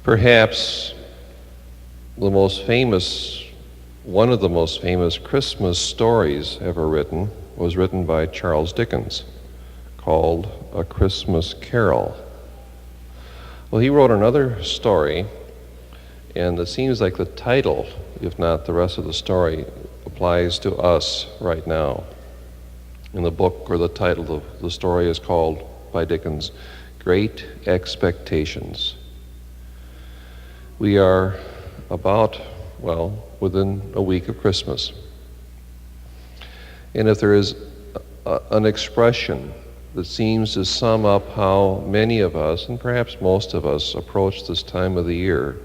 Perhaps the most famous, one of the most famous Christmas stories ever written was written by Charles Dickens, called A Christmas Carol. Well, he wrote another story, and it seems like the title, if not the rest of the story, applies to us right now. In the book, or the title of the story is called, by Dickens, Great Expectations. We are about, within a week of Christmas. And if there is an expression that seems to sum up how many of us, and perhaps most of us, approach this time of the year,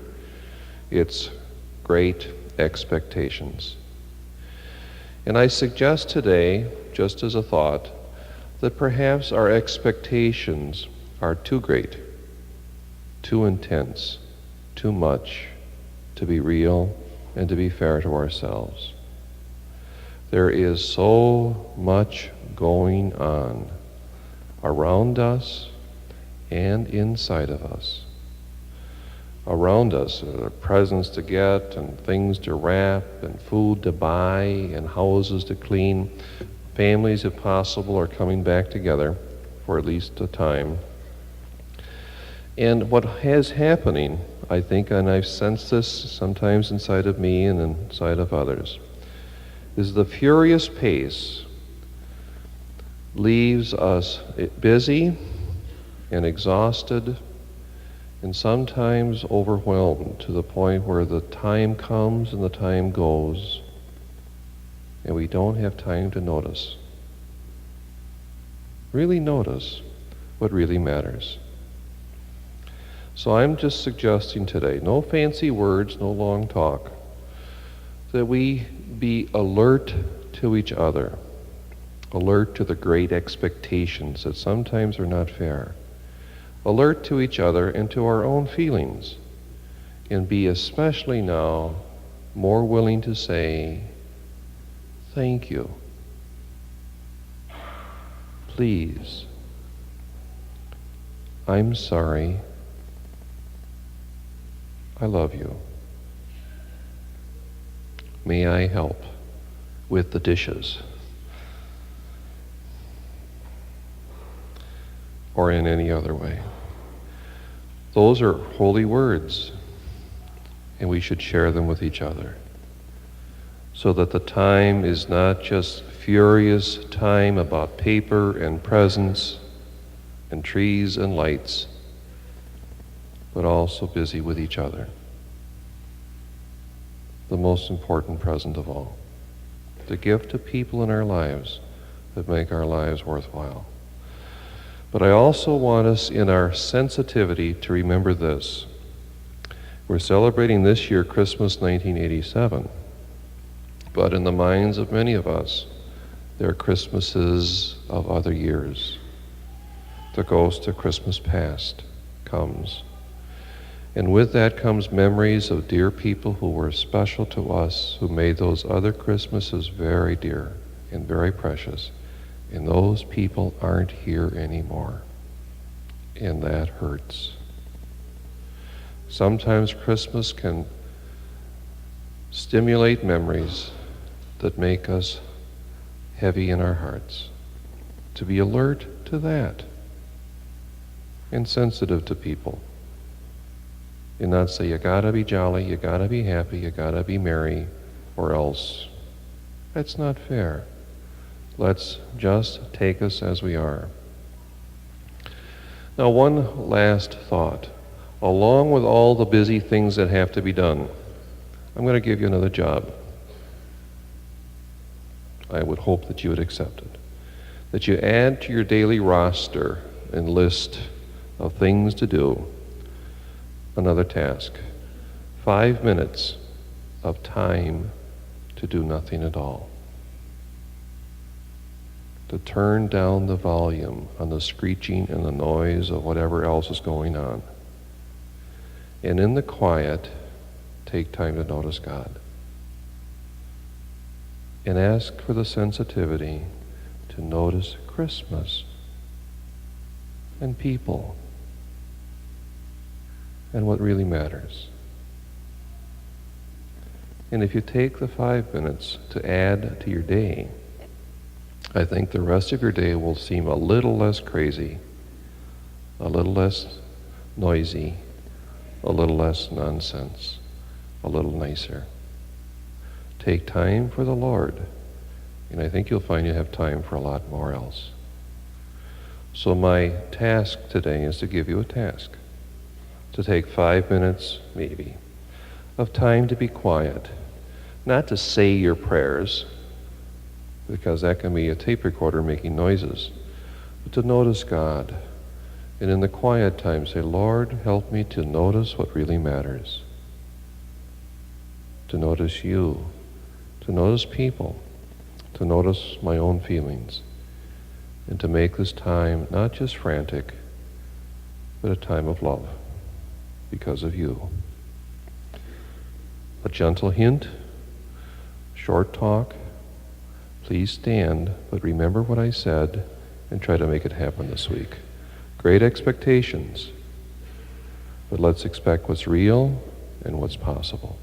it's great expectations. And I suggest today, just as a thought, that perhaps our expectations are too great, too intense, too much to be real and to be fair to ourselves. There is so much going on around us and inside of us. Around us are presents to get and things to wrap and food to buy and houses to clean. Families, if possible, are coming back together for at least a time. And what is happening, I think, and I've sensed this sometimes inside of me and inside of others, is the furious pace leaves us busy and exhausted and sometimes overwhelmed to the point where the time comes and the time goes and we don't have time to notice. Really notice what really matters. So I'm just suggesting today, no fancy words, no long talk, that we be alert to each other, alert to the great expectations that sometimes are not fair, alert to each other and to our own feelings, and be especially now more willing to say, thank you, please, I'm sorry, I love you. May I help with the dishes? Or in any other way. Those are holy words, and we should share them with each other, so that the time is not just furious time about paper and presents and trees and lights, but also busy with each other. The most important present of all, the gift to people in our lives that make our lives worthwhile. But I also want us in our sensitivity to remember this. We're celebrating this year Christmas 1987, but in the minds of many of us, there are Christmases of other years. The ghost of Christmas past comes. And with that comes memories of dear people who were special to us, who made those other Christmases very dear and very precious. And those people aren't here anymore. And that hurts. Sometimes Christmas can stimulate memories that make us heavy in our hearts. To be alert to that and sensitive to people. And not say, you gotta be jolly, you gotta be happy, you gotta be merry, or else. That's not fair. Let's just take us as we are. Now, one last thought. Along with all the busy things that have to be done, I'm going to give you another job. I would hope that you would accept it. That you add to your daily roster and list of things to do another task. 5 minutes of time to do nothing at all. To turn down the volume on the screeching and the noise of whatever else is going on. And in the quiet, take time to notice God. And ask for the sensitivity to notice Christmas and people and what really matters. And if you take the 5 minutes to add to your day, I think the rest of your day will seem a little less crazy, a little less noisy, a little less nonsense, a little nicer. Take time for the Lord, and I think you'll find you have time for a lot more else. So my task today is to give you a task, to take 5 minutes, maybe, of time to be quiet, not to say your prayers, because that can be a tape recorder making noises, but to notice God. And in the quiet time say, Lord, help me to notice what really matters, to notice you, to notice people, to notice my own feelings, and to make this time not just frantic, but a time of love because of you. A gentle hint, short talk. Please stand, but remember what I said and try to make it happen this week. Great expectations, but let's expect what's real and what's possible.